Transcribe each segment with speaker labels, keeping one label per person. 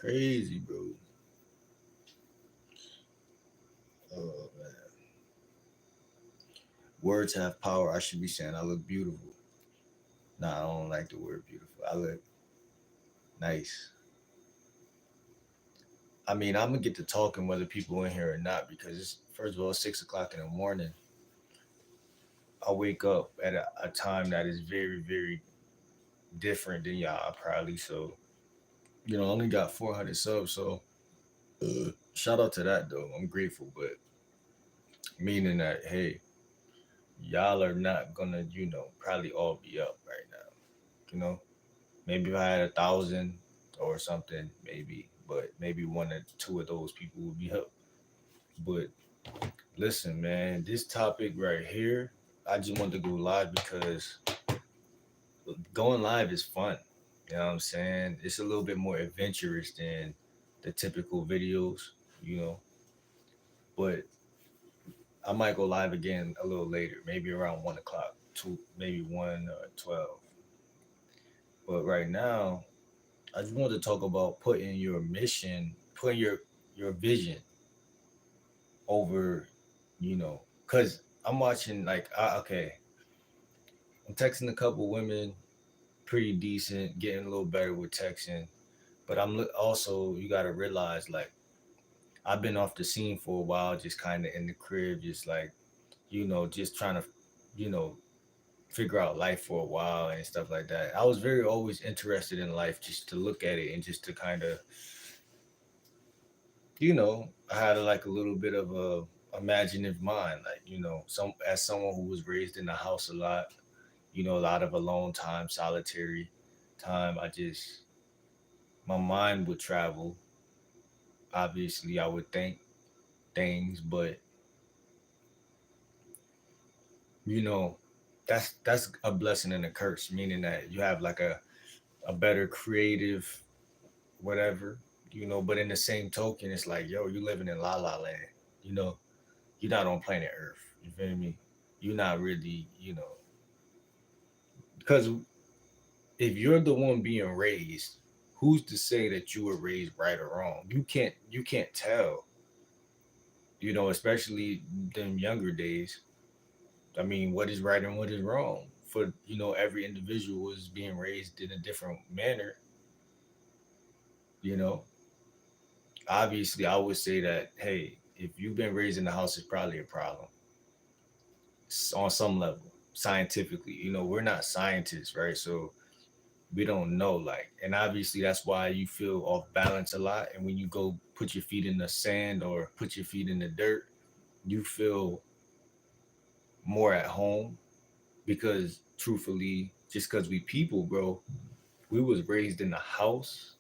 Speaker 1: crazy, bro. Oh man, words have power. I should be saying I look beautiful. Nah, I don't like the word beautiful. I look nice. I mean, I'm gonna get to talking whether people in here or not because it's first of all 6 o'clock in the morning. I wake up at a time that is very, very different than y'all probably. So I only got 400 subs. So shout out to that though. I'm grateful, but meaning that hey, y'all are not gonna probably all be up right now. You know, maybe if I had 1,000 or something, maybe, but maybe one or two of those people would be up. But listen, man, this topic right here, I just wanted to go live because going live is fun. You know what I'm saying? It's a little bit more adventurous than the typical videos, you know. But I might go live again a little later, maybe around 1 o'clock, two, maybe 1 or 12. But right now, I just want to talk about putting your mission, putting your vision over, because I'm watching like okay, I'm texting a couple women, pretty decent, getting a little better with texting. But also you got to realize like I've been off the scene for a while, just kind of in the crib, just like just trying to you know figure out life for a while and stuff like that. I was very always interested in life, just to look at it and just to kind of I had like a little bit of a imaginative mind, like some as someone who was raised in the house a lot, a lot of alone time, solitary time. I just my mind would travel. Obviously, I would think things, but you know, that's a blessing and a curse, meaning that you have like a better creative whatever, but in the same token, it's like, yo, you living in la la land, you know, you're not on planet Earth. You feel me? You're not really, because if you're the one being raised, who's to say that you were raised right or wrong? You can't tell, especially them younger days. I mean, what is right and what is wrong? For every individual is being raised in a different manner. You know, obviously, I would say that hey, if you've been raised in the house, it's probably a problem on some level, scientifically. We're not scientists, right? So we don't know, like, and obviously that's why you feel off balance a lot. And when you go put your feet in the sand or put your feet in the dirt, you feel more at home because truthfully, just because we people, bro, we was raised in the house,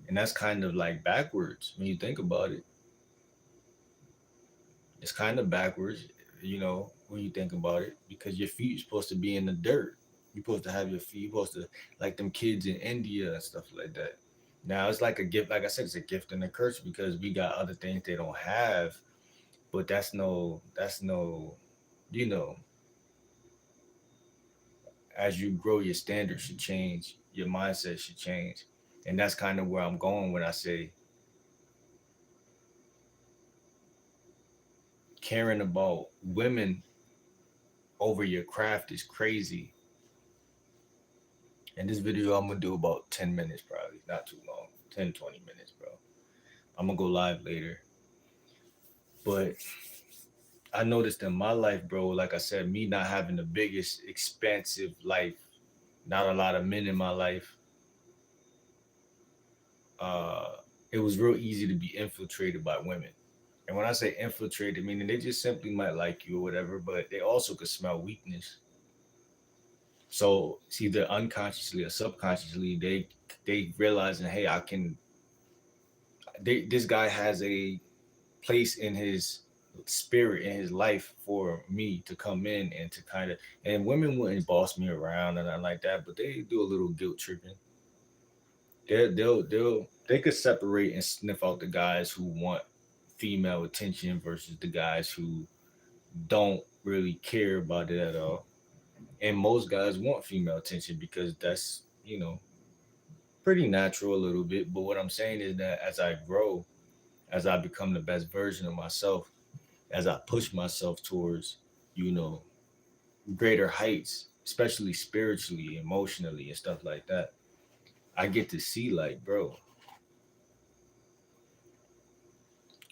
Speaker 1: and that's kind of like backwards when you think about it. It's kind of backwards, when you think about it, because your feet are supposed to be in the dirt. You're supposed to have your feet, you're supposed to like them kids in India and stuff like that. Now it's like a gift, like I said, it's a gift and a curse because we got other things they don't have, but that's no, you know, as you grow, your standards should change, your mindset should change. And that's kind of where I'm going when I say caring about women over your craft is crazy. And this video I'm gonna do about 10 minutes probably, not too long. 10, 20 minutes, bro. I'm gonna go live later. But I noticed in my life, bro, like I said, me not having the biggest expansive life, not a lot of men in my life, uh, it was real easy to be infiltrated by women. And when I say infiltrated, meaning they just simply might like you or whatever, but they also could smell weakness. So it's either unconsciously or subconsciously they realizing, hey, this guy has a place in his spirit in his life for me to come in and to kind of, and women wouldn't boss me around and nothing like that, but they do a little guilt tripping. They could separate and sniff out the guys who want female attention versus the guys who don't really care about it at all. And most guys want female attention because that's pretty natural a little bit. But what I'm saying is that as I grow, as I become the best version of myself, as I push myself towards, you know, greater heights, especially spiritually, emotionally, and stuff like that, I get to see, like, bro,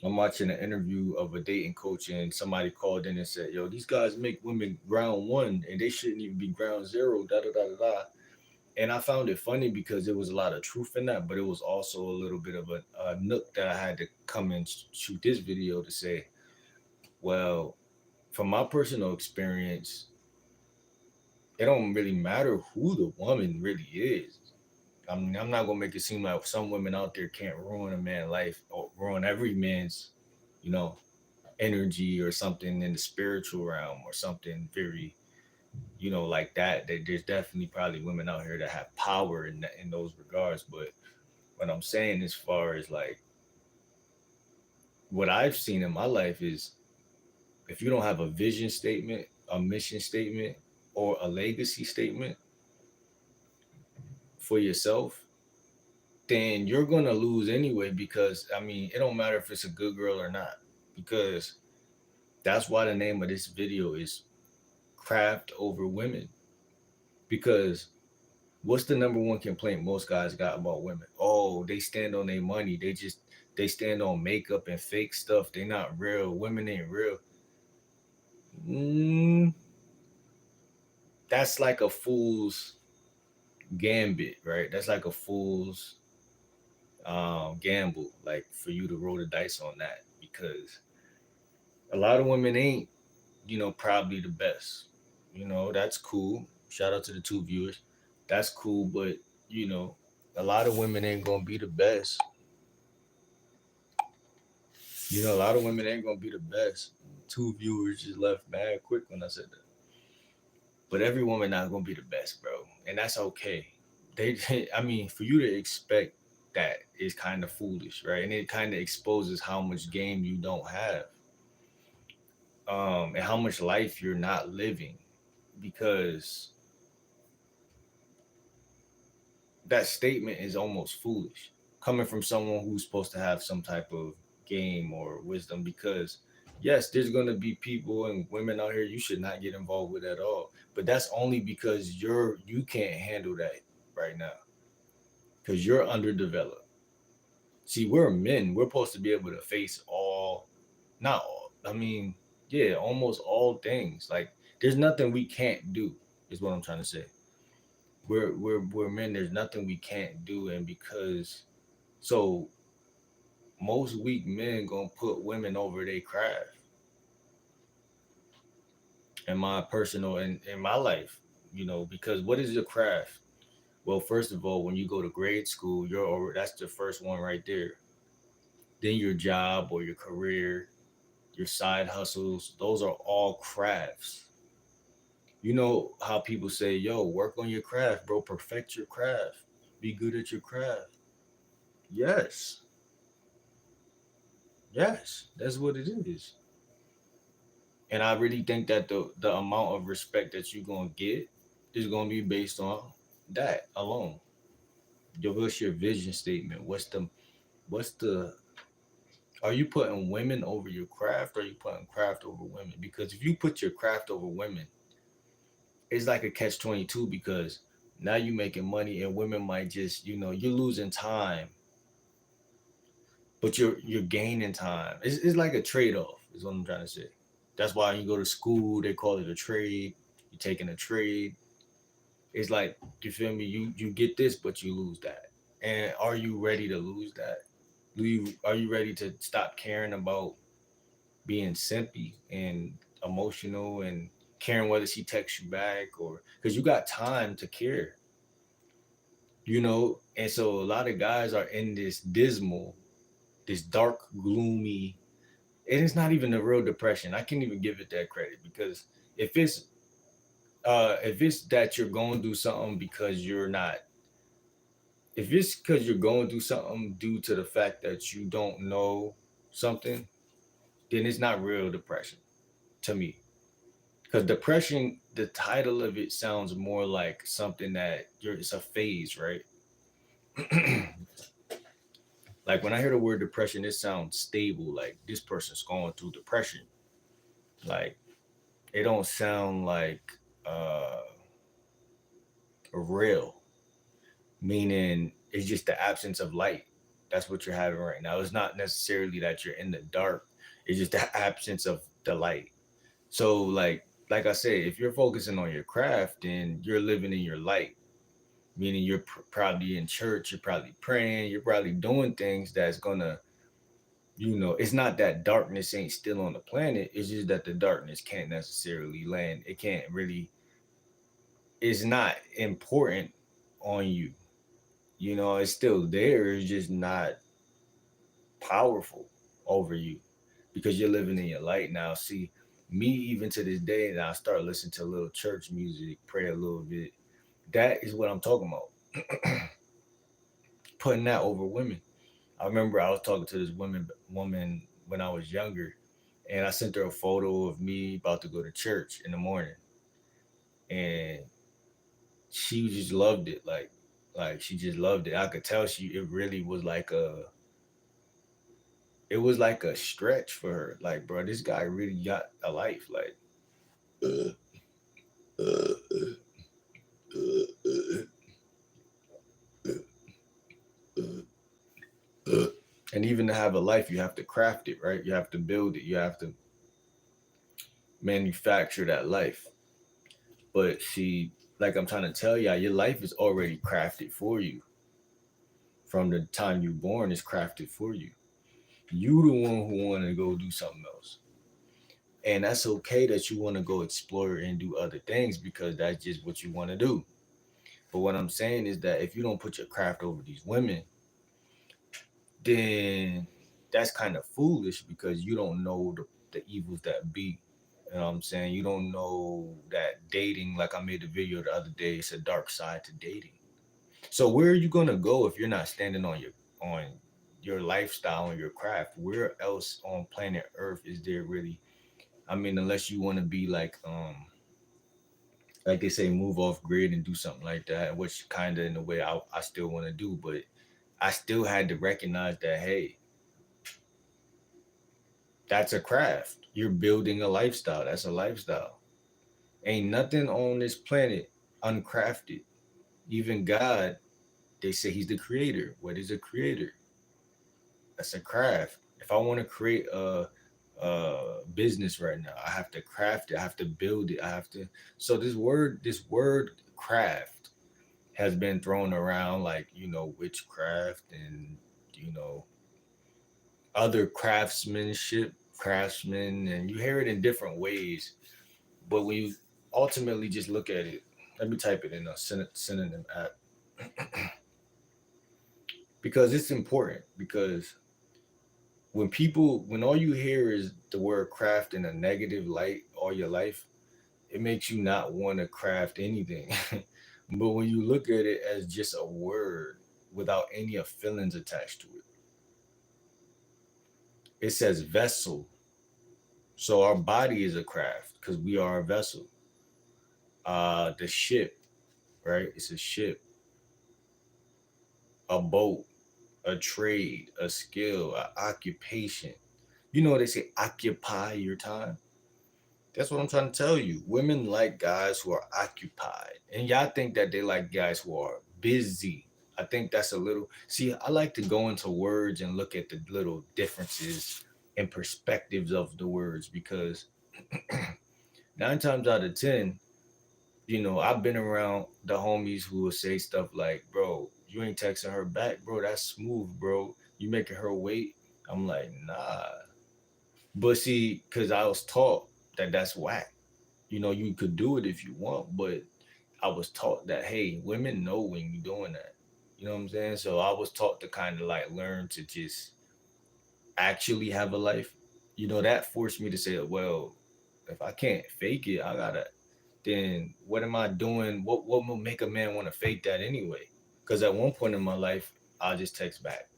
Speaker 1: I'm watching an interview of a dating coach, and somebody called in and said, "Yo, these guys make women ground one, and they shouldn't even be ground zero." Da da da da da. And I found it funny because there was a lot of truth in that, but it was also a little bit of a nook that I had to come and shoot this video to say, well, from my personal experience, it don't really matter who the woman really is. I mean, I'm not gonna make it seem like some women out there can't ruin a man's life or ruin every man's, you know, energy or something in the spiritual realm or something very, like that. There's definitely probably women out here that have power in those regards. But what I'm saying, as far as like what I've seen in my life, is if you don't have a vision statement, a mission statement, or a legacy statement for yourself, then you're gonna lose anyway. Because I mean, it don't matter if it's a good girl or not. Because that's why the name of this video is "Craft Over Women." Because what's the number one complaint most guys got about women? Oh, they stand on their money. They stand on makeup and fake stuff. They not real. Women ain't real. Mm, that's like a fool's gambit, right? That's like a fool's gamble, like for you to roll the dice on that, because a lot of women ain't, probably the best. That's cool. Shout out to the two viewers. That's cool, but you know, a lot of women ain't gonna be the best. A lot of women ain't gonna be the best. Two viewers just left mad quick when I said that. But every woman not gonna be the best, bro, and that's okay. They, I mean, for you to expect that is kind of foolish, right? And it kind of exposes how much game you don't have, and how much life you're not living, because that statement is almost foolish coming from someone who's supposed to have some type of game or wisdom. Because yes, there's going to be people and women out here you should not get involved with at all, but that's only because you can't handle that right now, because you're underdeveloped. See, we're men, we're supposed to be able to face all, not all, I mean, yeah, almost all things. Like, there's nothing we can't do, is what I'm trying to say. We're men, there's nothing we can't do. And because, so most weak men gonna put women over their craft. In my personal, in my life, because what is your craft? Well, first of all, when you go to grade school, you're over, that's the first one right there. Then your job or your career, your side hustles, those are all crafts. You know how people say, yo, work on your craft, bro, perfect your craft, be good at your craft. Yes, yes, that's what it is. And I really think that the amount of respect that you're gonna get is gonna be based on that alone. What's your vision statement? What's the are you putting women over your craft, or are you putting craft over women? Because if you put your craft over women, it's like a catch 22. Because now you're making money and women might just, you're losing time, but you're gaining time. It's like a trade-off, is what I'm trying to say. That's why you go to school, they call it a trade. You're taking a trade. It's like, you feel me? You get this, but you lose that. And are you ready to lose that? Are you ready to stop caring about being simpy and emotional, and caring whether she texts you back, or because you got time to care, And so a lot of guys are in this dismal, this dark, gloomy, and it's not even a real depression. I can't even give it that credit, because if it's if it's that you're going through something because you're not, if it's because you're going through something due to the fact that you don't know something, then it's not real depression to me. Because depression, the title of it sounds more like something that it's a phase, right? Like when I hear the word depression, it sounds stable. Like this person's going through depression. Like it don't sound like uh real, meaning it's just the absence of light. That's what you're having right now. It's not necessarily that you're in the dark. It's just the absence of the light. So like I said, if you're focusing on your craft, then you're living in your light, meaning you're probably in church, you're probably praying, you're probably doing things that's gonna, it's not that darkness ain't still on the planet. It's just that the darkness can't necessarily land. It can't really. It's not important on you. It's still there. It's just not powerful over you because you're living in your light now. See, me even to this day, and I start listening to a little church music, pray a little bit. That is what I'm talking about. Putting that over women. I remember I was talking to this woman when I was younger, and I sent her a photo of me about to go to church in the morning, and she just loved it. Like she just loved it. I could tell it really was like a stretch for her. Like, bro, this guy really got a life. Like, uh, uh, and even to have a life, you have to craft it, right? You have to build it. You have to manufacture that life. But see, like I'm trying to tell y'all, your life is already crafted for you. From the time you're born, it's crafted for you. You the one who want to go do something else. And that's okay that you want to go explore and do other things because that's just what you want to do. But what I'm saying is that if you don't put your craft over these women, then that's kind of foolish because you don't know the evils that be. You know what I'm saying? You don't know that dating, like I made a video the other day, it's a dark side to dating. So where are you gonna go if you're not standing on your lifestyle and your craft? Where else on planet Earth is there really? I mean, unless you want to be like they say, move off grid and do something like that, which kind of in a way I still want to do, but I still had to recognize that hey, that's a craft. You're building a lifestyle. That's a lifestyle. Ain't nothing on this planet uncrafted. Even God, they say He's the creator. What is a creator? That's a craft. If I want to create a business right now, I have to craft it. I have to build it. I have to. So this word craft has been thrown around like witchcraft and you know other craftsmen, and you hear it in different ways. But when you ultimately just look at it, let me type it in a synonym app because it's important. Because when all you hear is the word craft in a negative light all your life, it makes you not want to craft anything. But when you look at it as just a word without any of feelings attached to it says vessel. So our body is a craft because we are a vessel. The ship, right? It's a ship, a boat, a trade, a skill, an occupation. They say occupy your time. That's what I'm trying to tell you. Women like guys who are occupied. And y'all think that they like guys who are busy. I think that's a little. See, I like to go into words and look at the little differences and perspectives of the words because 9 times out of 10, I've been around the homies who will say stuff like, bro, you ain't texting her back, bro. That's smooth, bro. You making her wait. I'm like, nah. But see, because I was taught that that's whack. You could do it if you want, but I was taught that, hey, women know when you're doing that. You know what I'm saying? So I was taught to kind of like learn to just actually have a life. That forced me to say, well, if I can't fake it, I gotta, then what am I doing? What will make a man want to fake that anyway? Because at one point in my life, I'll just text back.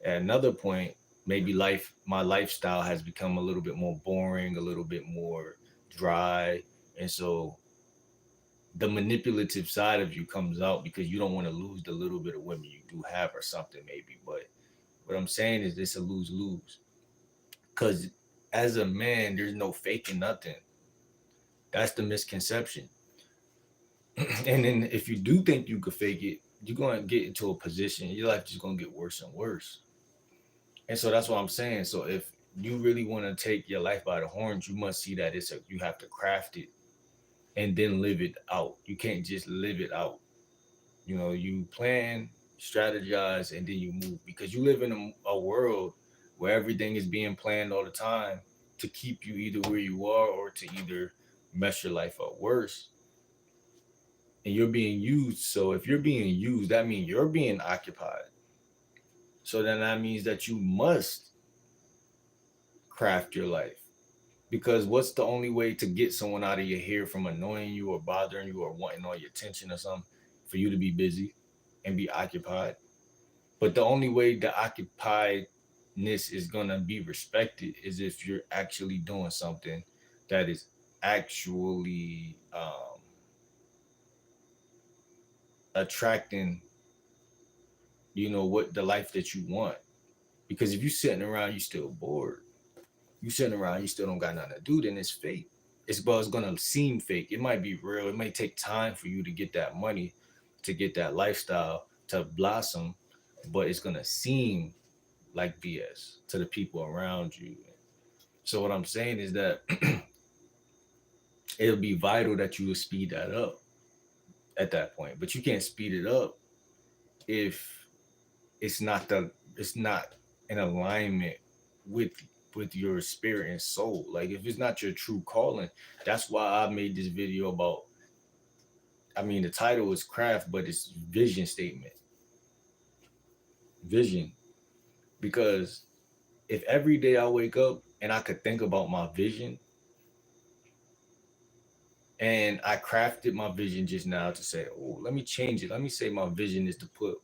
Speaker 1: At another point, maybe my lifestyle has become a little bit more boring, a little bit more dry, and so the manipulative side of you comes out because you don't want to lose the little bit of women you do have or something maybe. But what I'm saying is this a lose lose because as a man, there's no faking nothing. That's the misconception. And then if you do think you could fake it, you're gonna get into a position. Your life just gonna get worse and worse. And so that's what I'm saying. So if you really want to take your life by the horns, you must see that you have to craft it and then live it out. You can't just live it out. You plan, strategize, and then you move because you live in a world where everything is being planned all the time to keep you either where you are or to either mess your life up worse. And you're being used. So if you're being used, that means you're being occupied. So then that means that you must craft your life. Because what's the only way to get someone out of your hair from annoying you or bothering you or wanting all your attention or something? For you to be busy and be occupied. But the only way the occupiedness is gonna be respected is if you're actually doing something that is actually attracting, what the life that you want. Because if you're sitting around, you still bored. You sitting around, you still don't got nothing to do, then it's fake. It's gonna seem fake. It might be real. It may take time for you to get that money, to get that lifestyle, to blossom, but it's gonna seem like BS to the people around you. So what I'm saying is that it'll be vital that you will speed that up at that point. But you can't speed it up if it's not the it's not in alignment with with your spirit and soul. Like if it's not your true calling, that's why I made this video about. I mean, the title is craft, but it's vision statement. Vision, because if every day I wake up and I could think about my vision, and I crafted my vision just now to say, oh, let me change it. Let me say my vision is to put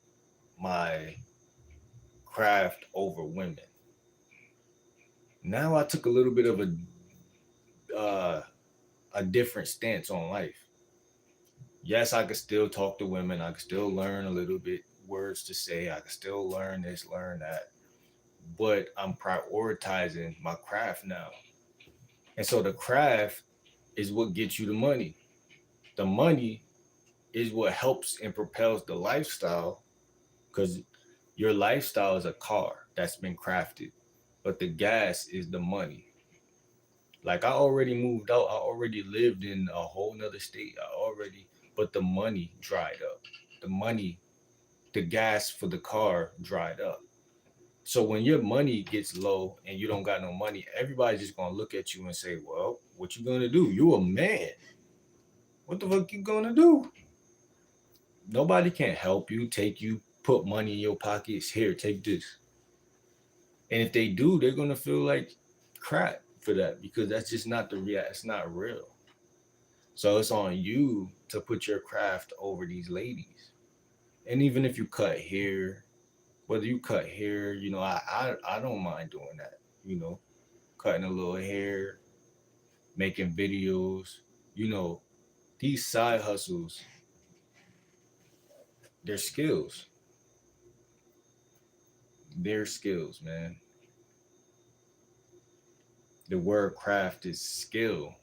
Speaker 1: my craft over women. Now I took a little bit of uh, a different stance on life. Yes, I could still talk to women. I could still learn a little bit words to say. I could still learn this, learn that. But I'm prioritizing my craft now. And so the craft is what gets you the money. The money is what helps and propels the lifestyle because your lifestyle is a car that's been crafted, but the gas is the money. Like I already moved out, I already lived in a whole nother state. But the money dried up. The money, the gas for the car dried up. So when your money gets low and you don't got no money, everybody's just gonna look at you and say, "Well, what you gonna do? You a man. What the fuck you gonna do?" Nobody can help you, take you, put money in your pockets. Here, take this. And if they do, they're gonna feel like crap for that because that's just not the real. It's not real. So it's on you to put your craft over these ladies. And even if you cut hair, whether you cut hair, I don't mind doing that. You know, cutting a little hair, making videos. You know, these side hustles, they're skills. They're skills, man. The word craft is skill,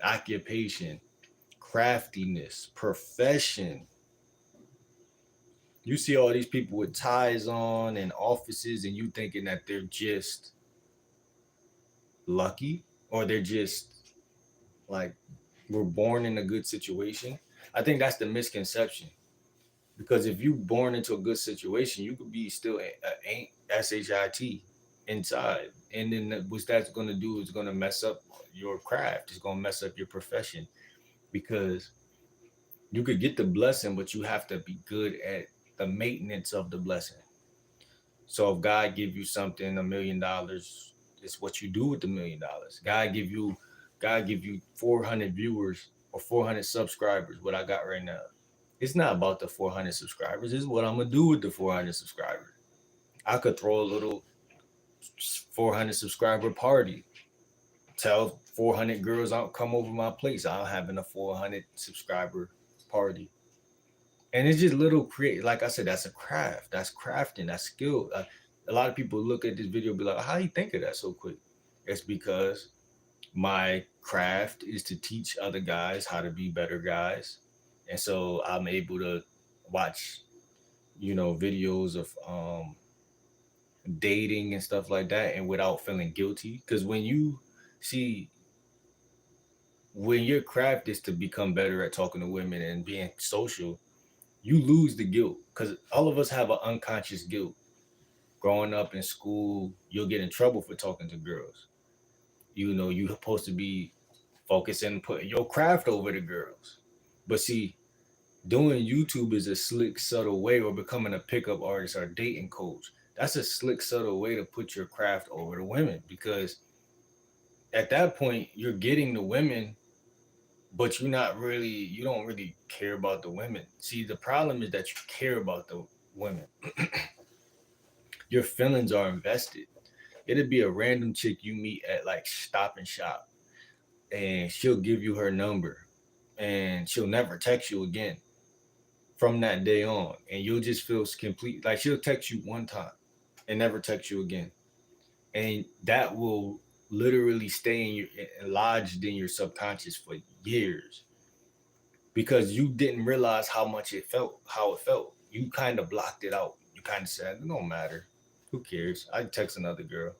Speaker 1: occupation, craftiness, profession. You see all these people with ties on and offices, and you thinking that they're just lucky or they're just like we're born in a good situation. I think that's the misconception because if you born into a good situation, you could be still ain't shit inside, and then what that's going to do is going to mess up your craft. It's going to mess up your profession because you could get the blessing, but you have to be good at the maintenance of the blessing. So if God give you something, $1 million, it's what you do with the $1 million. God give you 400 viewers or 400 subscribers. What I got right now, it's not about the 400 subscribers. It's what I'm gonna do with the 400 subscribers. I could throw a little 400 subscriber party. Tell 400 girls I'll come over my place. I'm having a 400 subscriber party. And it's just little create. Like I said, that's a craft. That's crafting. That's skill. A lot of people look at this video and be like, "How you think of that so quick?" It's because my craft is to teach other guys how to be better guys, and so I'm able to watch, videos of dating and stuff like that, and without feeling guilty. Because see when your craft is to become better at talking to women and being social, you lose the guilt because all of us have an unconscious guilt. Growing up in school, you'll get in trouble for talking to girls. You're supposed to be focusing, putting your craft over the girls. But see, doing YouTube is a slick, subtle way, or becoming a pickup artist or dating coach. That's a slick, subtle way to put your craft over the women because at that point, you're getting the women, but you don't really care about the women. See, the problem is that you care about the women. Your feelings are invested. It'd be a random chick you meet at like Stop and Shop, and she'll give you her number, and she'll never text you again from that day on, and you'll just feel complete. Like she'll text you one time and never text you again, and that will literally stay lodged in your subconscious for years because you didn't realize how it felt. You kind of blocked it out. You kind of said, "It don't matter. Who cares? I text another girl."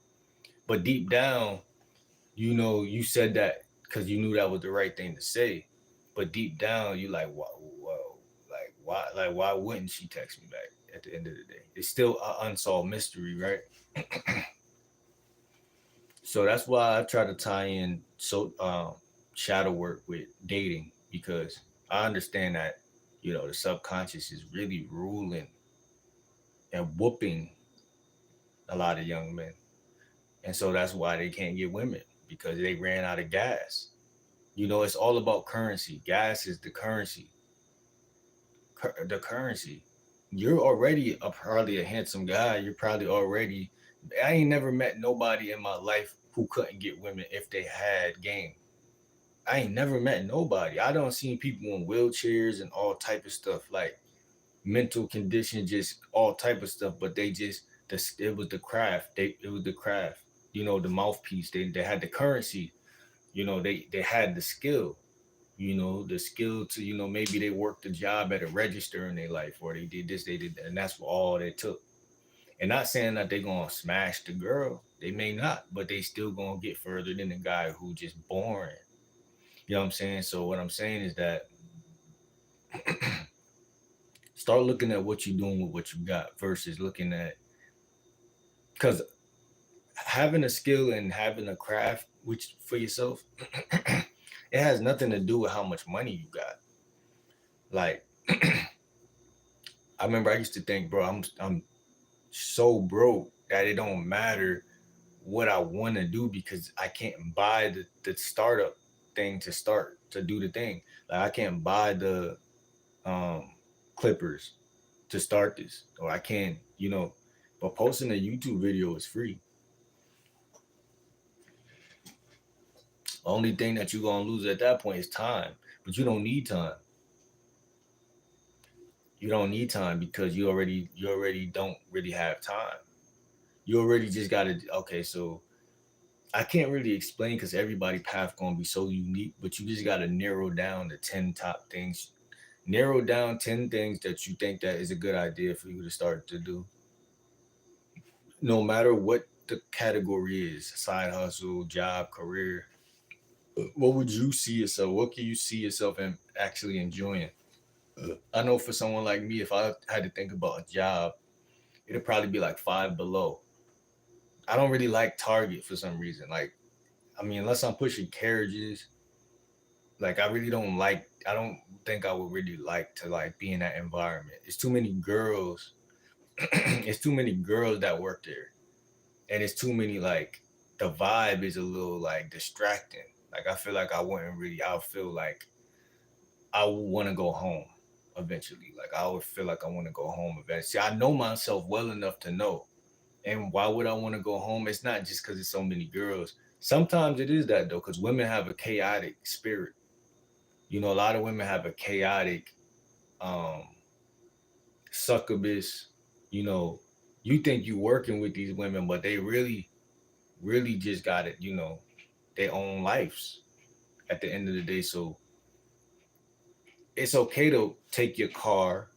Speaker 1: But deep down, you said that because you knew that was the right thing to say. But deep down, you like, whoa, why wouldn't she text me back at the end of the day? It's still an unsolved mystery, right? So that's why I try to tie in shadow work with dating because I understand that the subconscious is really ruling and whooping a lot of young men, and so that's why they can't get women because they ran out of gas. It's all about currency. Gas is the currency. The currency. You're already probably a handsome guy. You're probably already. I ain't never met nobody in my life who couldn't get women if they had game. I ain't never met nobody. I don't see people in wheelchairs and all type of stuff like mental condition, just all type of stuff. But it was the craft. It was the craft. The mouthpiece. They had the currency. They had the skill. The skill to maybe they worked a job at a register in their life, or they did this, they did that, and that's all they took. And not saying that they're gonna smash the girl. They may not, but they still gonna get further than the guy who just boring. You know what I'm saying? So what I'm saying is that start looking at what you're doing with what you got versus looking at because having a skill and having a craft which for yourself, it has nothing to do with how much money you got. Like I remember I used to think, bro, I'm so broke that it don't matter what I want to do because I can't buy the startup thing to start to do the thing. Like I can't buy the um clippers to start this, or I can't, but posting a YouTube video is free. Only thing that you're gonna lose at that point is time, but you don't need time. You don't need time because you already don't really have time. You already just gotta okay. So I can't really explain because everybody path gonna be so unique, but you just gotta narrow down the 10 top things. Narrow down 10 things that you think that is a good idea for you to start to do. No matter what the category is, side hustle, job, career, what would you see yourself? What can you see yourself in actually enjoying? I know for someone like me, if I had to think about a job, it'd probably be like Five Below. I don't really like Target for some reason. Like, I mean, unless I'm pushing carriages, like I really don't like. I don't think I would really like to like be in that environment. It's too many girls. It's too many girls that work there, and it's too many like the vibe is a little like distracting. Like I feel like I wouldn't really. I feel like I would want to go home eventually. Like I would feel like I want to go home eventually. See, I know myself well enough to know. And why would I want to go home? It's not just because it's so many girls. Sometimes it is that though, because women have a chaotic spirit. A lot of women have a chaotic. um, succubus. You know, you think you working with these women, but they really, really just got it. Their own lives at the end of the day. So it's okay to take your car,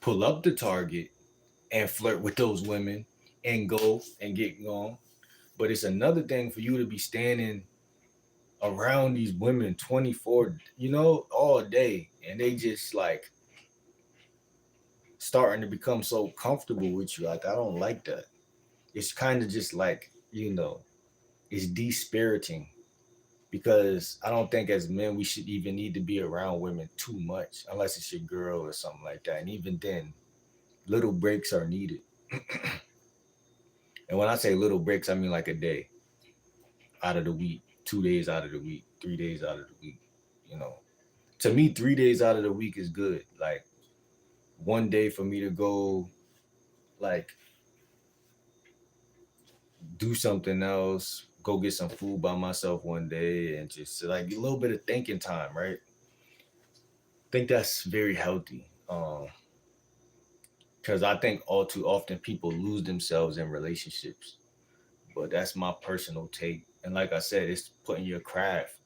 Speaker 1: pull up the Target, and flirt with those women, and go and get going. But it's another thing for you to be standing around these women 24, all day, and they just like starting to become so comfortable with you. Like, I don't like that. It's kind of just like, it's dispiriting, because I don't think as men we should even need to be around women too much unless it's your girl or something like that. And even then, little breaks are needed. And when I say little breaks, I mean like a day out of the week, 2 days out of the week, 3 days out of the week. You know, to me, 3 days out of the week is good. Like, one day for me to go, like, do something else, go get some food by myself one day, and just like a little bit of thinking time, right? I think that's very healthy. Because I think all too often people lose themselves in relationships. But that's my personal take. And like I said, it's putting your craft.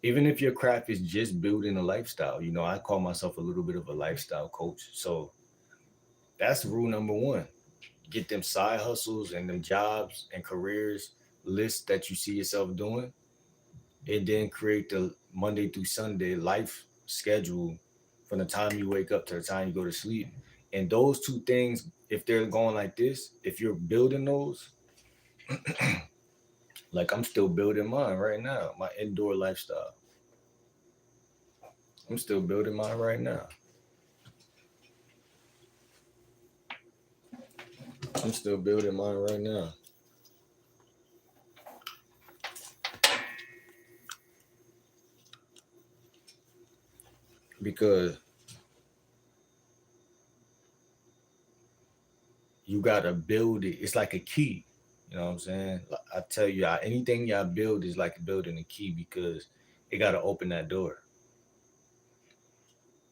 Speaker 1: Even if your craft is just building a lifestyle, I call myself a little bit of a lifestyle coach. So that's rule number one. Get them side hustles and them jobs and careers list that you see yourself doing, and then create the Monday through Sunday life schedule from the time you wake up to the time you go to sleep. And those two things, if they're going like this, if you're building those, like I'm still building mine right now, my indoor lifestyle. I'm still building mine right now. I'm still building mine right now because you gotta build it. It's like a key. You know what I'm saying? I tell you, anything y'all build is like building a key, because it gotta open that door.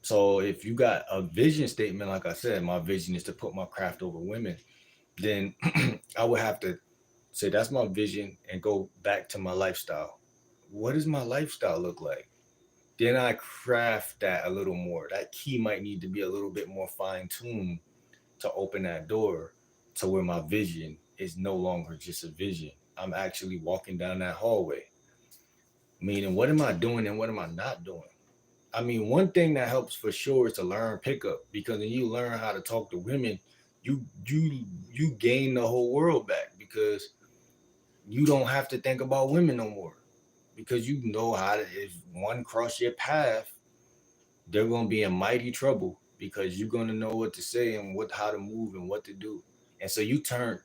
Speaker 1: So if you got a vision statement, like I said, my vision is to put my craft over women, then I would have to say that's my vision and go back to my lifestyle. What does my lifestyle look like? Then I craft that a little more. That key might need to be a little bit more fine tuned to open that door to where my vision is no longer just a vision. I'm actually walking down that hallway. Meaning, what am I doing and what am I not doing? I mean, one thing that helps for sure is to learn pickup, because when you learn how to talk to women, you gain the whole world back, because you don't have to think about women no more, because you know how to, if one cross your path, they're gonna be in mighty trouble, because you're gonna know what to say and how to move and what to do. And so you turn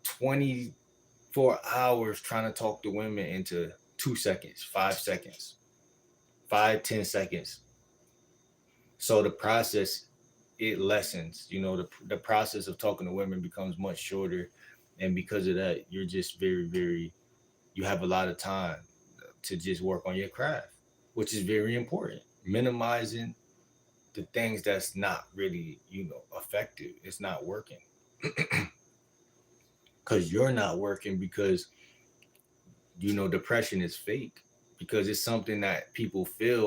Speaker 1: 24 hours trying to talk to women into 2 seconds, 5 seconds, 5, 10 seconds. So the process, it lessens. The process of talking to women becomes much shorter, and because of that, you're just very, very. You have a lot of time to just work on your craft, which is very important. Minimizing the things that's not really, effective. It's not working because you're not working, because depression is fake, because it's something that people feel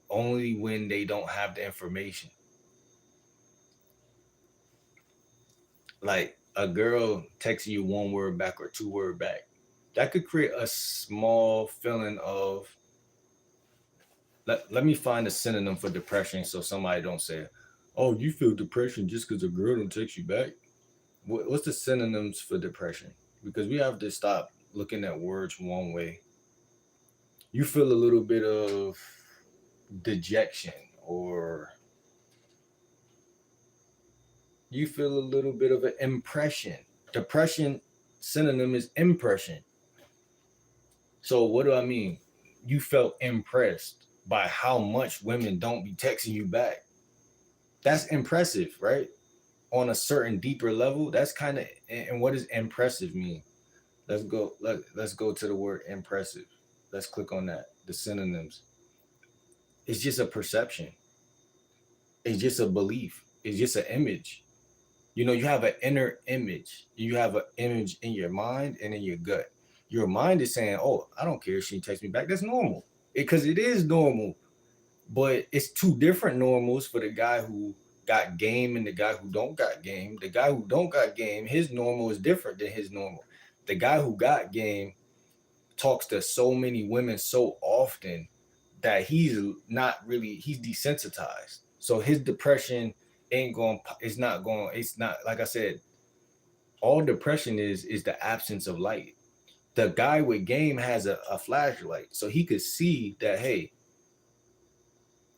Speaker 1: only when they don't have the information. Like a girl texting you one word back or two word back, that could create a small feeling of, let me find a synonym for depression so somebody don't say, oh, you feel depression just because a girl don't text you back. What's the synonyms for depression? Because we have to stop looking at words one way. You feel a little bit of dejection, or you feel a little bit of an impression. Depression synonym is impression. So what do I mean? You felt impressed by how much women don't be texting you back. That's impressive, right? On a certain deeper level, that's kind of, and what does impressive mean? Let's go to the word impressive. Let's click on that. The synonyms. It's just a perception. It's just a belief. It's just an image. You know, you have an inner image. You have an image in your mind and in your gut. Your mind is saying, "Oh, I don't care if she texts me back. That's normal." Because it is normal, but it's two different normals for the guy who got game and the guy who don't got game. The guy who don't got game, his normal is different than his normal. The guy who got game talks to so many women so often that he's desensitized. So his depression ain't going, it's not, like I said, all depression is the absence of light. The guy with game has a flashlight, so he could see that, hey,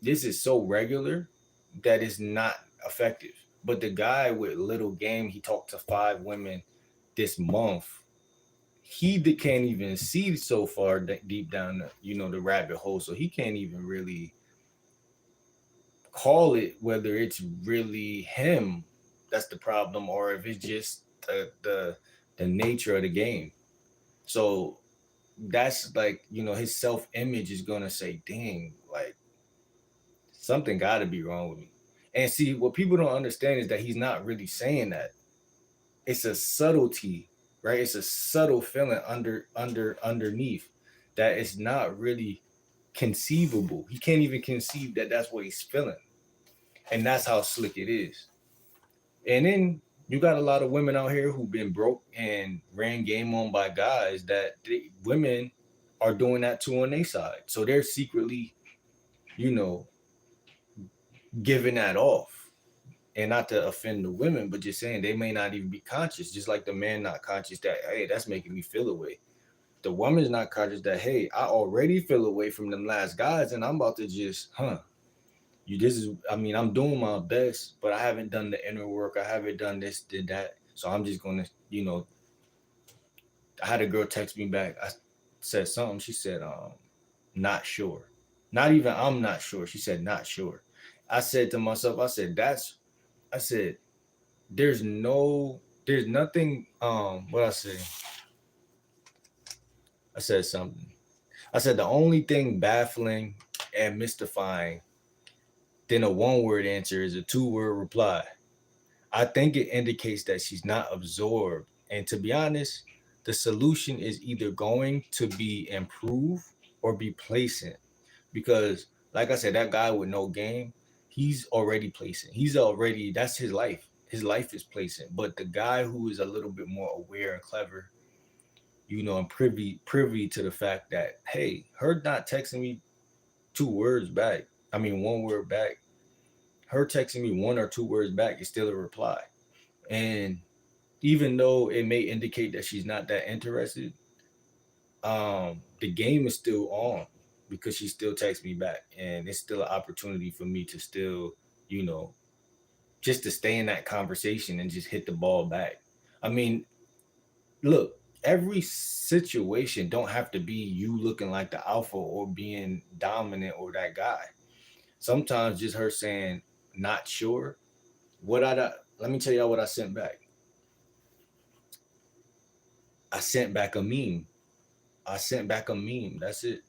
Speaker 1: this is so regular that it's not effective. But the guy with little game, he talked to 5 women this month. Can't even see so far deep down, the rabbit hole. So he can't even really call it whether it's really him that's the problem or if it's just the nature of the game. So that's like, his self image is gonna say, dang, like something got to be wrong with me. And see, what people don't understand is that he's not really saying that. It's a subtlety, right? It's a subtle feeling underneath that it's not really conceivable. He can't even conceive that that's what he's feeling, and that's how slick it is. And then you got a lot of women out here who've been broke and ran game on by guys that women are doing that too on their side. So they're secretly, you know, giving that off. And not to offend the women, but just saying they may not even be conscious, just like the man not conscious that, hey, that's making me feel away. The woman's not conscious that, hey, I already feel away from them last guys, and I'm about to just, I'm doing my best, but I haven't done the inner work. I haven't done this, did that. So I'm just gonna, I had a girl text me back. I said something. She said, not sure. Not even I'm not sure. She said, not sure. I said to myself, I said, there's nothing, what I say? I said something. I said, the only thing baffling and mystifying than a one-word answer is a two-word reply. I think it indicates that she's not absorbed. And to be honest, the solution is either going to be improve or be placent. Because, like I said, that guy with no game, he's already placing. That's his life. His life is placing. But the guy who is a little bit more aware and clever, and privy to the fact that, hey, her not texting me 2 words back. I mean, 1 word back. Her texting me 1 or 2 words back is still a reply. And even though it may indicate that she's not that interested, the game is still on because she still texts me back, and it's still an opportunity for me to still, you know, just to stay in that conversation and just hit the ball back. I mean, look, every situation don't have to be you looking like the alpha or being dominant or that guy. Sometimes just her saying not sure. Let me tell y'all what I sent back. I sent back a meme. I sent back a meme. That's it.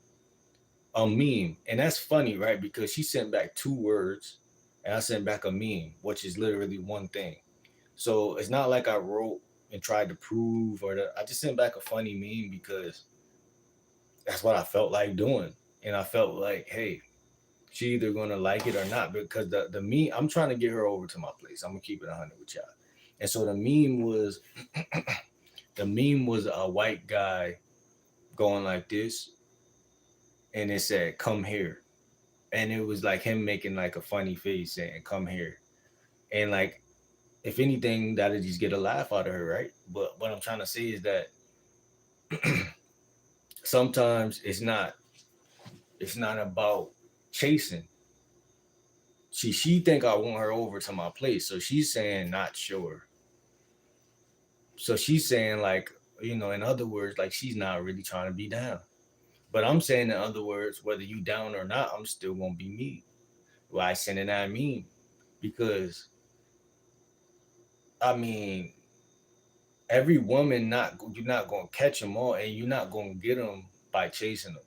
Speaker 1: A meme. And that's funny, right? Because she sent back 2 words and I sent back a meme, which is literally one thing. So it's not like I wrote and tried to prove I just sent back a funny meme because that's what I felt like doing. And I felt like, hey, she either gonna like it or not. Because the meme, I'm trying to get her over to my place. I'm gonna keep it 100 with y'all. And so the meme was a white guy going like this, and it said, "Come here," and it was like him making like a funny face saying, "Come here," and like if anything, that'll just get a laugh out of her, right? But what I'm trying to say is that sometimes it's not about chasing. She think I want her over to my place, so she's saying not sure. So she's saying like, in other words, like she's not really trying to be down. But I'm saying in other words, whether you down or not, I'm still gonna be me. Why sending that meme? Because I mean, every woman you're not gonna catch them all, and you're not gonna get them by chasing them.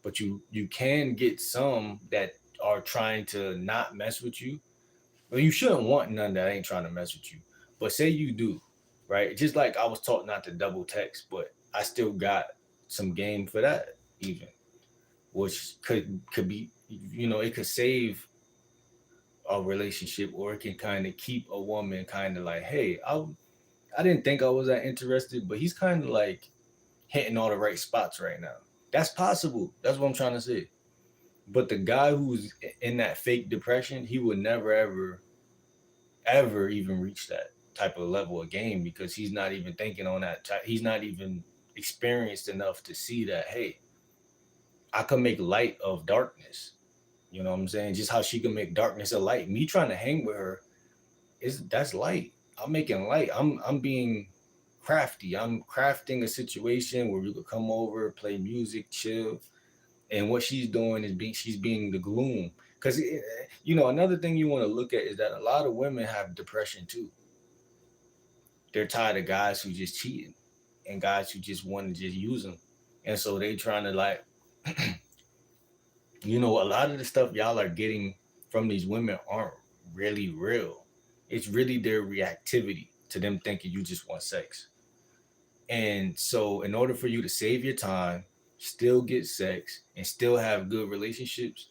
Speaker 1: But you can get some that are trying to not mess with you, well, you shouldn't want none that ain't trying to mess with you. But say you do, right? Just like I was taught not to double text, but I still got some game for that, even, which could be, it could save a relationship, or it can kind of keep a woman kind of like, hey, I didn't think I was that interested, but he's kind of like hitting all the right spots right now. That's possible. That's what I'm trying to say. But the guy who's in that fake depression, he would never ever even reach that type of level of game, because he's not even thinking on that type. He's not even experienced enough to see that, hey, I can make light of darkness. You know what I'm saying? Just how she can make darkness a light. Me trying to hang with her is that's light. I'm making light. I'm being crafty. I'm crafting a situation where we could come over, play music, chill. And what she's doing is she's being the gloom. Because another thing you want to look at is that a lot of women have depression too. They're tired of guys who just cheating and guys who just want to just use them, and so they trying to like, a lot of the stuff y'all are getting from these women aren't really real. It's really their reactivity to them thinking you just want sex. And so, in order for you to save your time, still get sex, and still have good relationships,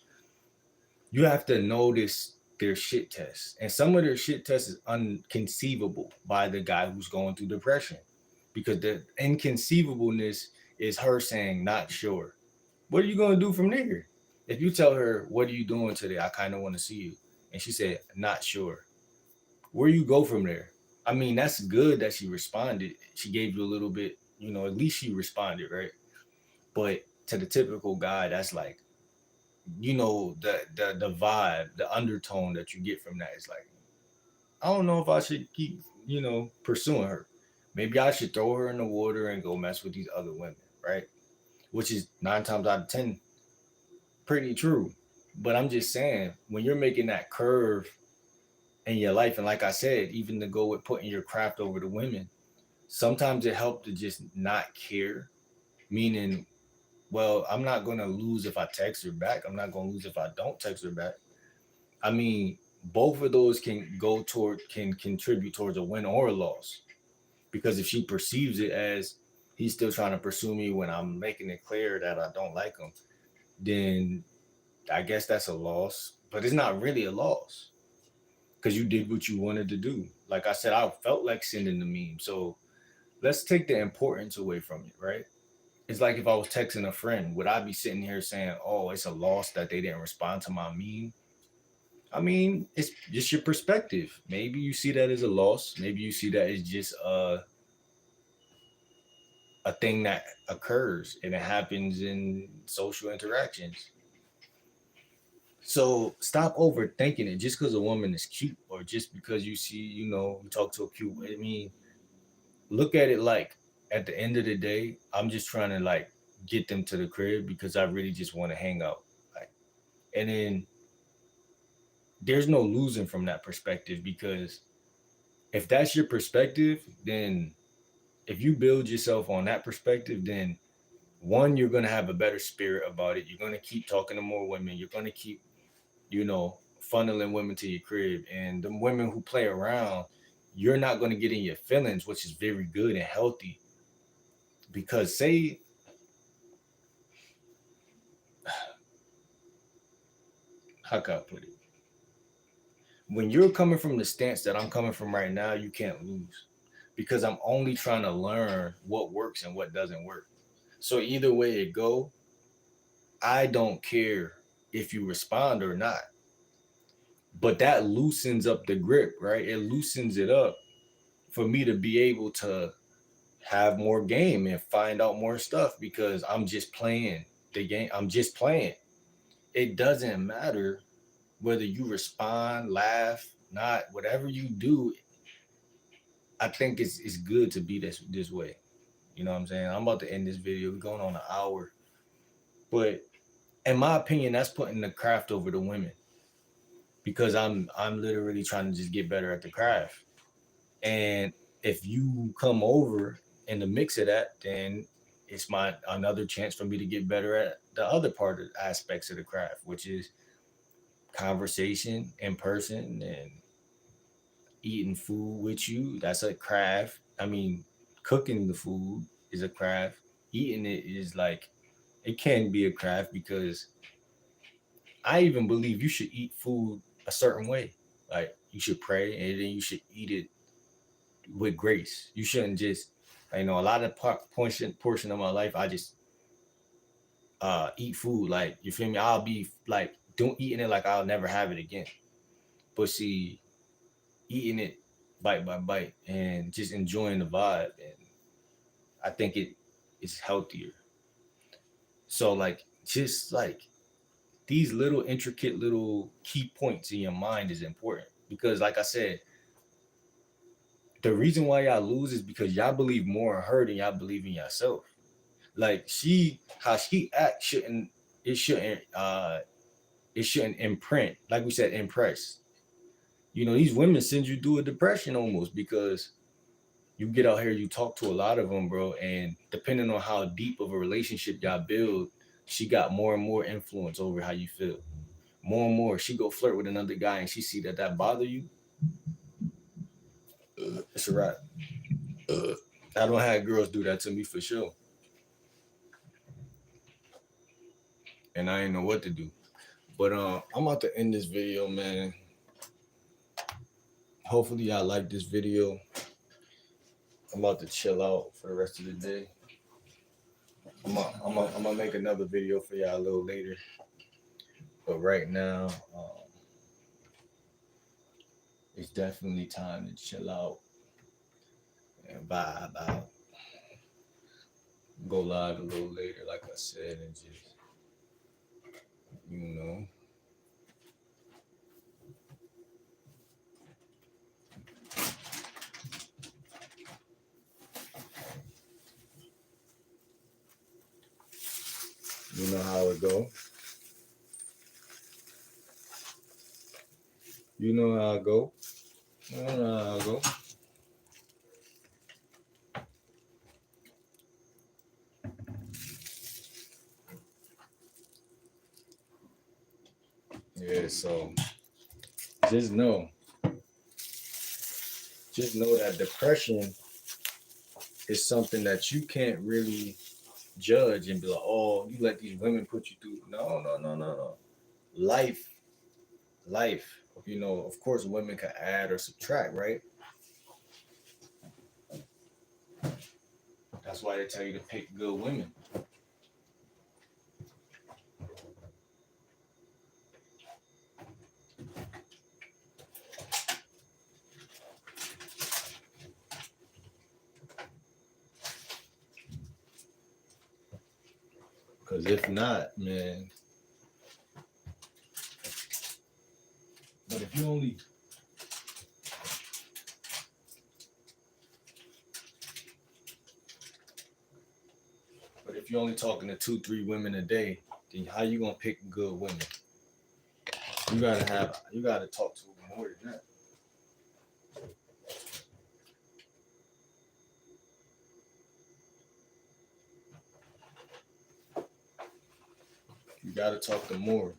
Speaker 1: you have to notice their shit tests. And some of their shit tests is unconceivable by the guy who's going through depression, because the inconceivableness is her saying, not sure. What are you going to do from there? If you tell her, what are you doing today? I kind of want to see you. And she said, not sure. Where you go from there? I mean, that's good that she responded. She gave you a little bit, at least she responded, right? But to the typical guy, that's like, the vibe, the undertone that you get from that is like, I don't know if I should keep, pursuing her. Maybe I should throw her in the water and go mess with these other women, right? Which is 9 times out of 10 pretty true. But I'm just saying, when you're making that curve in your life, and like I said, even to go with putting your craft over the women, sometimes it helps to just not care. Meaning, well, I'm not gonna lose if I text her back. I'm not gonna lose if I don't text her back. I mean, both of those can contribute towards a win or a loss. Because if she perceives it as he's still trying to pursue me when I'm making it clear that I don't like him, then I guess that's a loss. But it's not really a loss, because you did what you wanted to do. Like I said, I felt like sending the meme. So let's take the importance away from it, right? It's like if I was texting a friend, would I be sitting here saying, "Oh, it's a loss that they didn't respond to my meme"? I mean, it's just your perspective. Maybe you see that as a loss. Maybe you see that as just a thing that occurs and it happens in social interactions. So stop overthinking it just because a woman is cute, or just because you see, you talk to a cute. I mean, look at it like, at the end of the day, I'm just trying to like get them to the crib because I really just want to hang out. Like, and then there's no losing from that perspective, because if that's your perspective, then if you build yourself on that perspective, then one, you're gonna have a better spirit about it. You're gonna keep talking to more women. You're gonna keep, funneling women to your crib, and the women who play around, you're not gonna get in your feelings, which is very good and healthy. Because say, how can I put it? When you're coming from the stance that I'm coming from right now, you can't lose, because I'm only trying to learn what works and what doesn't work. So either way it go, I don't care if you respond or not. But that loosens up the grip, right? It loosens it up for me to be able to have more game and find out more stuff, because I'm just playing the game. I'm just playing. It doesn't matter whether you respond, laugh, not, whatever you do. I think it's good to be this way. You know what I'm saying? I'm about to end this video. We're going on an hour. But in my opinion, that's putting the craft over the women, because I'm literally trying to just get better at the craft. And if you come over in the mix of that, then it's another chance for me to get better at the other part of aspects of the craft, which is conversation in person and eating food with you. That's a craft. I mean, cooking the food is a craft. Eating it is like it can be a craft because I even believe you should eat food a certain way. Like you should pray and then you should eat it with grace. You shouldn't just, a lot of portion of my life, I just eat food. Like you feel me? I'll be like don't eating it like I'll never have it again. But see, eating it bite by bite and just enjoying the vibe, and I think it is healthier. So like just like these little intricate little key points in your mind is important because like I said, the reason why y'all lose is because y'all believe more in her than y'all believe in yourself. Like how she act it shouldn't imprint, like we said, impress. These women send you through a depression almost because you get out here, you talk to a lot of them, bro, and depending on how deep of a relationship y'all build, she got more and more influence over how you feel. More and more, she go flirt with another guy, and she see that bother you. It's a wrap. I don't have girls do that to me for sure, and I ain't know what to do. But I'm about to end this video, man. Hopefully, y'all like this video. I'm about to chill out for the rest of the day. I'm gonna make another video for y'all a little later. But right now, it's definitely time to chill out and vibe out. Go live a little later, like I said, and just, you know, you know how it go. You know how I go. You know how I go. Yeah, so just know, that depression is something that you can't really judge and be like, oh, you let these women put you through. No, no, no, no, no. Life, life. Of course, women can add or subtract, right? That's why they tell you to pick good women. Because if not, man. But if you only talking to 2-3 women a day, then how you gonna pick good women? You gotta talk to more than that. You gotta talk to more.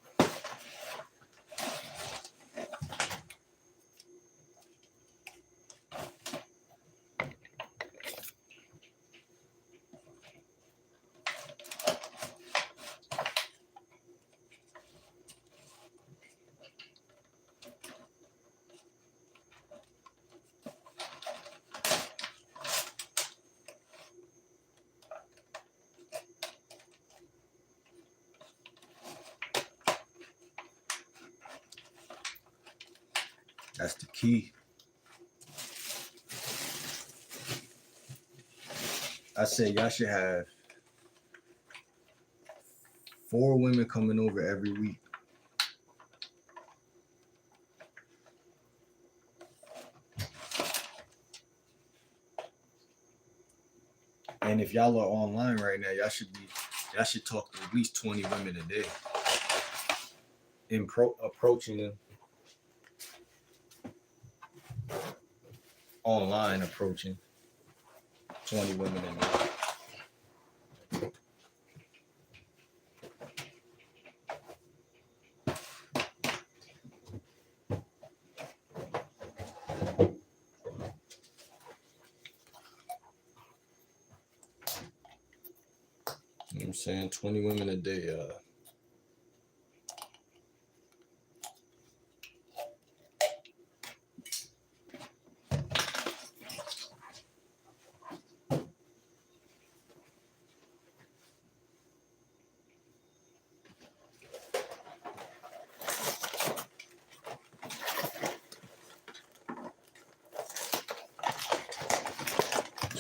Speaker 1: That's the key. I say y'all should have 4 women coming over every week. And if y'all are online right now, y'all should talk to at least 20 women a day. Approaching them online, approaching 20 women a day. I'm saying 20 women a day.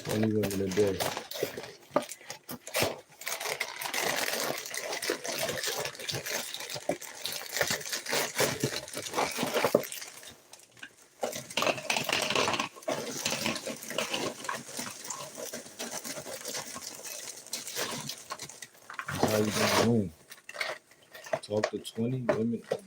Speaker 1: 20 women a day. That's how you gonna win. Talk to 20 women a day.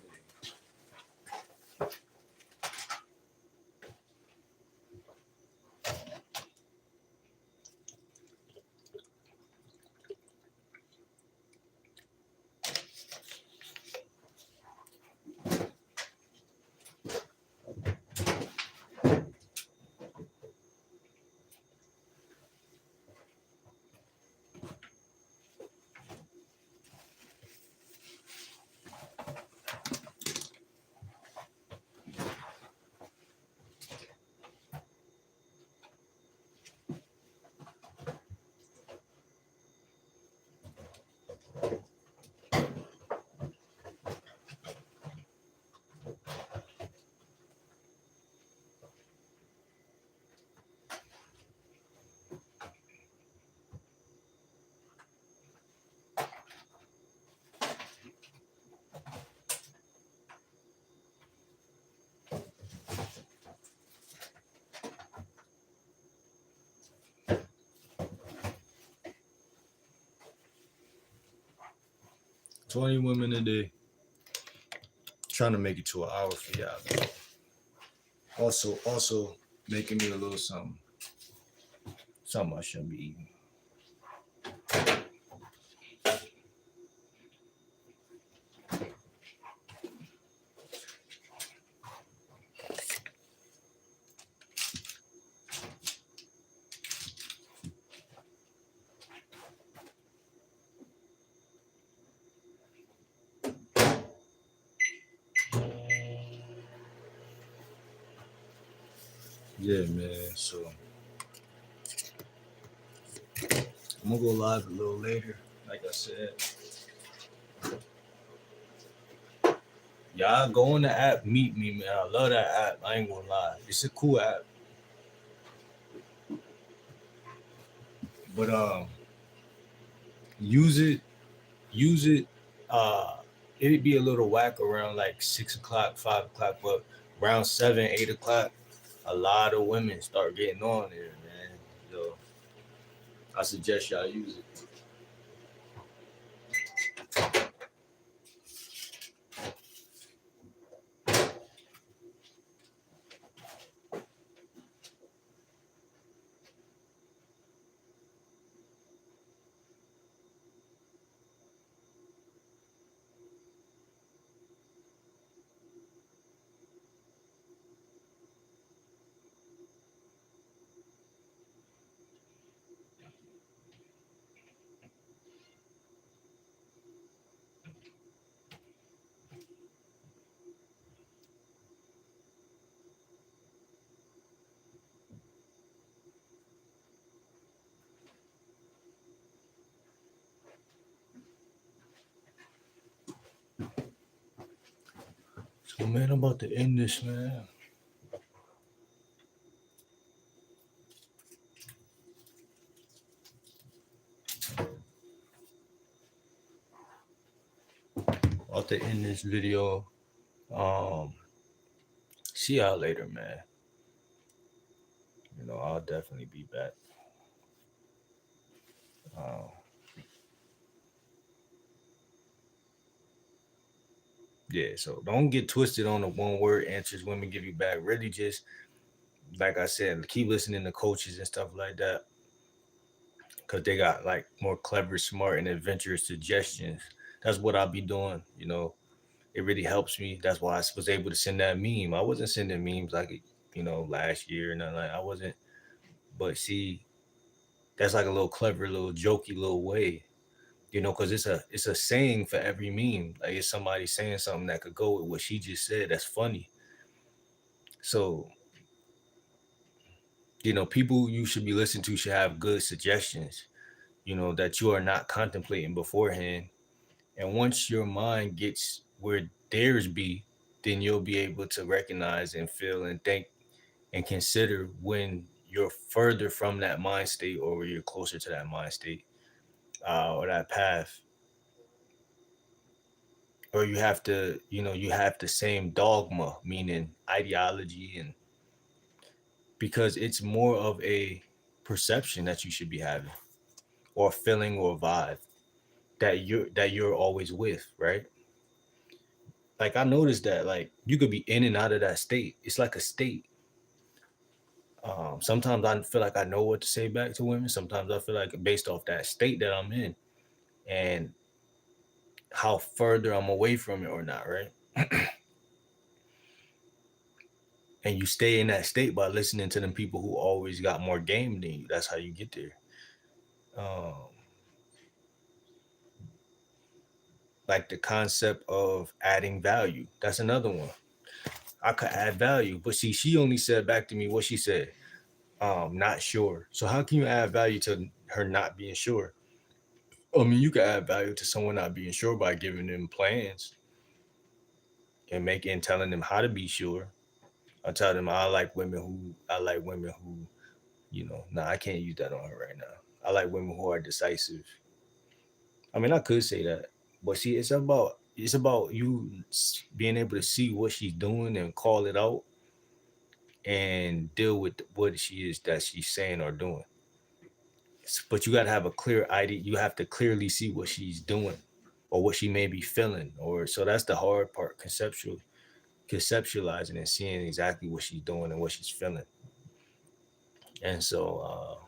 Speaker 1: Twenty women a day. Trying to make it to an hour for y'all. Also making me a little something. Something I shouldn't be eating. Yeah, man. So I'm gonna go live a little later. Like I said, y'all go on the app, meet me, man. I love that app. I ain't gonna lie. It's a cool app. But use it, use it. Uh, it'd be a little whack around like 6 o'clock, 5 o'clock, but around 7, 8 o'clock, a lot of women start getting on there, man. So I suggest y'all use it. So man, I'm about to end this, man. About to end this video. Um, See y'all later, man. I'll definitely be back. Uh, yeah, so don't get twisted on the one word answers women give you back. Really, just like I said, keep listening to coaches and stuff like that, because they got like more clever, smart, and adventurous suggestions. That's what I'll be doing. It really helps me. That's why I was able to send that meme. I wasn't sending memes like last year, and like I wasn't. But see, that's like a little clever, little jokey, little way. Because it's a saying for every meme. Like it's somebody saying something that could go with what she just said. That's funny. So people you should be listening to should have good suggestions. That you are not contemplating beforehand. And once your mind gets where theirs be, then you'll be able to recognize and feel and think and consider when you're further from that mind state or you're closer to that mind state, or that path, or you have the same dogma, meaning ideology, and because it's more of a perception that you should be having, or feeling, or vibe that you're always with, right? Like I noticed that like you could be in and out of that state. It's like a state. Sometimes I feel like I know what to say back to women. Sometimes I feel like based off that state that I'm in and how further I'm away from it or not, right? And you stay in that state by listening to them people who always got more game than you. That's how you get there. Um, like the concept of adding value. That's another one. I could add value, but see, she only said back to me what she said. Not sure. So how can you add value to her not being sure? I mean, you can add value to someone not being sure by giving them plans and telling them how to be sure. I tell them I like women who, nah, I can't use that on her right now. I like women who are decisive. I mean, I could say that, but see, it's about you being able to see what she's doing and call it out and deal with what she is that she's saying or doing. But you got to have a clear idea. You have to clearly see what she's doing or what she may be feeling. Or so that's the hard part, conceptualizing and seeing exactly what she's doing and what she's feeling. And so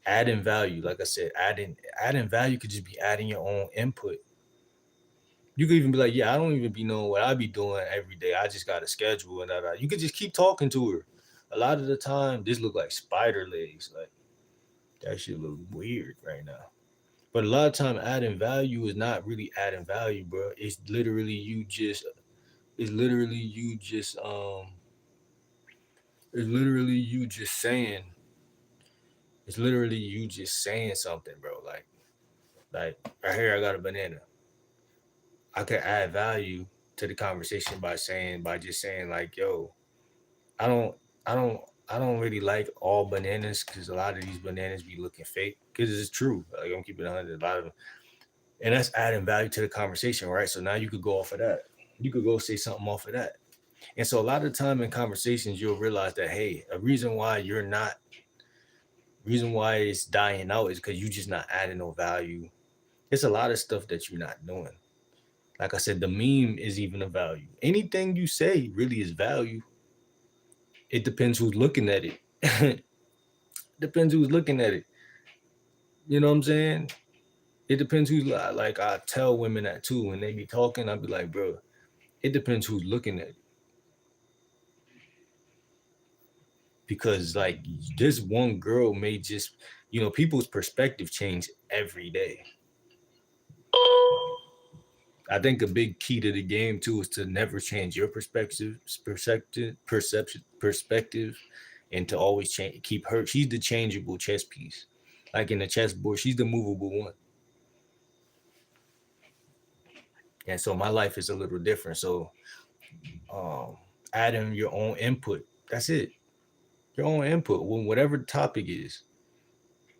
Speaker 1: adding value, like I said, adding value could just be adding your own input. You could even be like, yeah, I don't even be knowing what I be doing every day. I just got a schedule and that. You could just keep talking to her. A lot of the time, this look like spider legs. Like that shit look weird right now. But a lot of time, adding value is not really adding value, bro. It's literally you just it's literally you just saying it's literally you just saying something, bro. Like right here, I got a banana. I could add value to the conversation by just saying like, yo, I don't, I don't, I don't really like all bananas because a lot of these bananas be looking fake. Because it's true. Like I'm keeping 100. A lot of them, and that's adding value to the conversation, right? So now you could go off of that. You could go say something off of that. And so a lot of the time in conversations, you'll realize that hey, a reason why it's dying out is because you just not adding no value. It's a lot of stuff that you're not doing. Like I said, the meme is even a value. Anything you say really is value. It depends who's looking at it. Depends who's looking at it. You know what I'm saying? It depends who's like. I tell women that too when they be talking. I be like, bro, it depends who's looking at it because like this one girl may just, people's perspective change every day. I think a big key to the game too is to never change your perspective, and to always change. Keep her. She's the changeable chess piece. Like in the chessboard, she's the movable one. And so my life is a little different. So um, adding your own input. That's it. Your own input, whatever the topic is.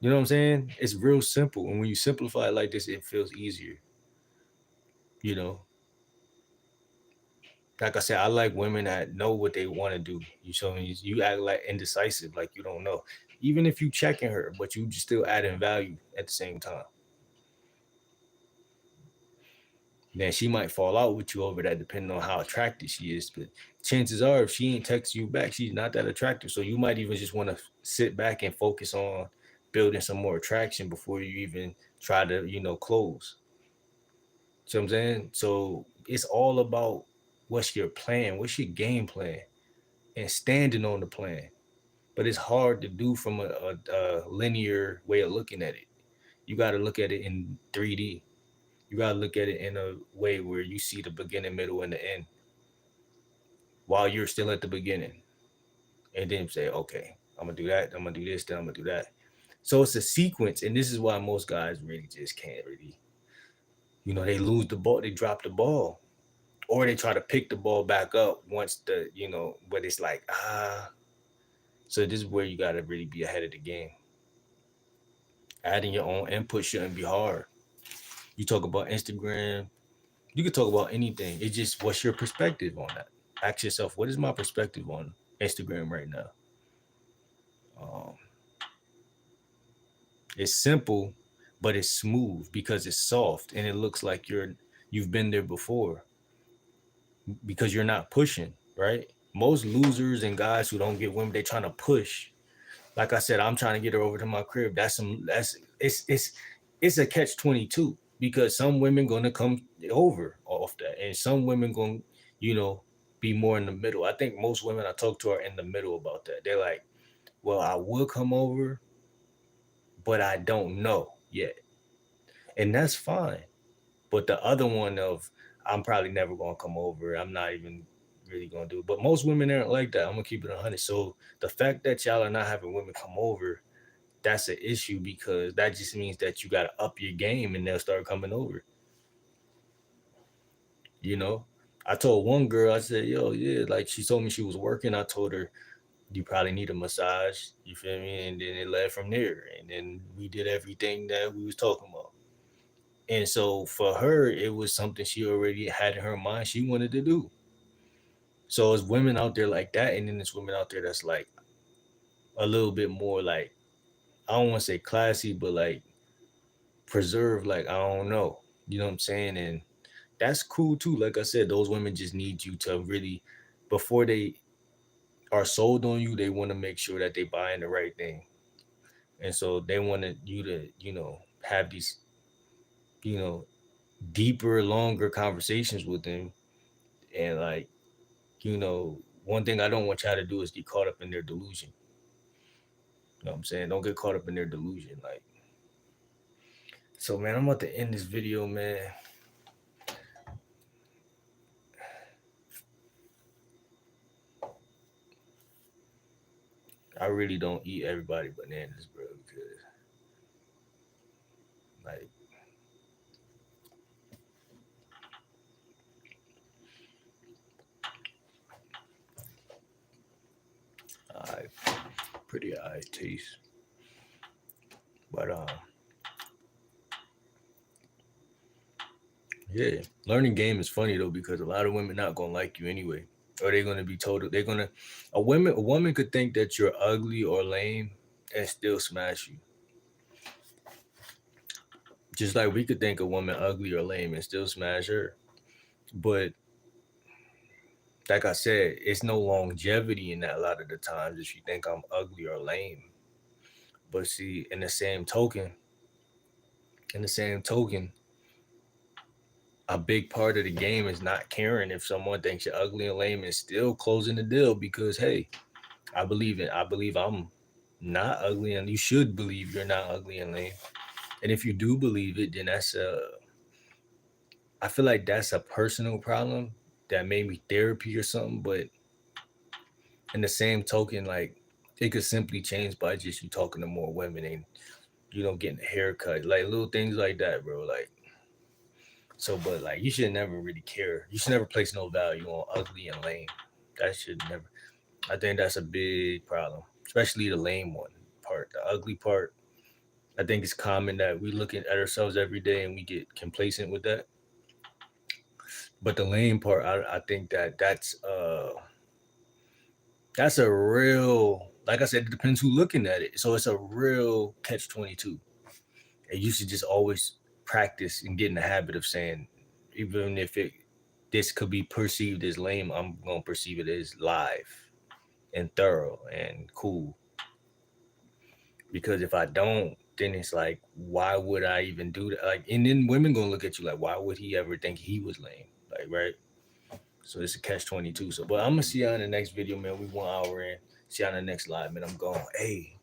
Speaker 1: You know what I'm saying? It's real simple. And when you simplify it like this, it feels easier. You know, like I said, I like women that know what they want to do. You show me you act like indecisive, like you don't know. Even if you checking her, but you just still adding value at the same time. Then she might fall out with you over that, depending on how attractive she is. But chances are, if she ain't texting you back, she's not that attractive. So you might even just want to sit back and focus on building some more attraction before you even try to, close. See what I'm saying? So it's all about what's your plan, what's your game plan, and standing on the plan. But it's hard to do from a linear way of looking at it. You got to look at it in 3D. You got to look at it in a way where you see the beginning, middle, and the end while you're still at the beginning. And then say, okay, I'm going to do that. I'm going to do this. Then I'm going to do that. So it's a sequence. And this is why most guys really just can't really, they lose the ball. They drop the ball. Or they try to pick the ball back up once but it's like, So this is where you got to really be ahead of the game. Adding your own input shouldn't be hard. You talk about Instagram, you could talk about anything. It's just, what's your perspective on that? Ask yourself, what is my perspective on Instagram right now? Um, it's simple, but it's smooth because it's soft and it looks like you've been there before because you're not pushing, right? Most losers and guys who don't get women, they trying to push. Like I said, I'm trying to get her over to my crib. It's a catch-22 because some women gonna come over off that, and some women gonna, be more in the middle. I think most women I talk to are in the middle about that. They're like, well, I will come over, but I don't know yet, and that's fine. But the other one of, I'm probably never gonna come over. I'm not even really gonna do it. But most women aren't like that. I'm gonna keep it 100. So the fact that y'all are not having women come over, that's an issue because that just means that you gotta up your game and they'll start coming over. You know, I told one girl, I said, yo, yeah, like she told me she was working. I told her, you probably need a massage. You feel me? And then it led from there. And then we did everything that we was talking about. And so for her, it was something she already had in her mind she wanted to do. So there's women out there like that, and then there's women out there that's like a little bit more like, I don't want to say classy, but like preserved, like, I don't know. You know what I'm saying? And that's cool too. Like I said, those women just need you to really, before they are sold on you, they want to make sure that they buying the right thing. And so they wanted you to, have these, you know, deeper, longer conversations with them. And like, you know, one thing I don't want y'all to do is get caught up in their delusion. You know what I'm saying? Don't get caught up in their delusion. Like, so man, I'm about to end this video, man. I really don't eat everybody bananas, bro, because like, I pretty high taste. But yeah, learning game is funny though because a lot of women not gonna like you anyway, or they're gonna be told they're gonna a woman could think that you're ugly or lame and still smash you. Just like we could think a woman ugly or lame and still smash her. But like I said, it's no longevity in that a lot of the times if you think I'm ugly or lame. But see, in the same token, a big part of the game is not caring if someone thinks you're ugly and lame and still closing the deal because hey, I believe I'm not ugly and you should believe you're not ugly and lame. And if you do believe it, then I feel like that's a personal problem that may be therapy or something, but in the same token, like it could simply change by just you talking to more women and getting a haircut, like little things like that, bro. Like so, but like you should never really care. You should never place no value on ugly and lame. That should never. I think that's a big problem, especially the lame one part. The ugly part, I think it's common that we look at ourselves every day and we get complacent with that. But the lame part, I think that's a real, like I said, it depends who looking at it. So it's a real catch-22. And you should just always practice and get in the habit of saying, even if this could be perceived as lame, I'm gonna perceive it as live and thorough and cool. Because if I don't, then it's like, why would I even do that? Like, and then women gonna look at you like, why would he ever think he was lame? Like, right? So it's a catch-22. So, but I'm gonna see y'all in the next video, man. We 1 hour in. See y'all in the next live, man. I'm going. Hey.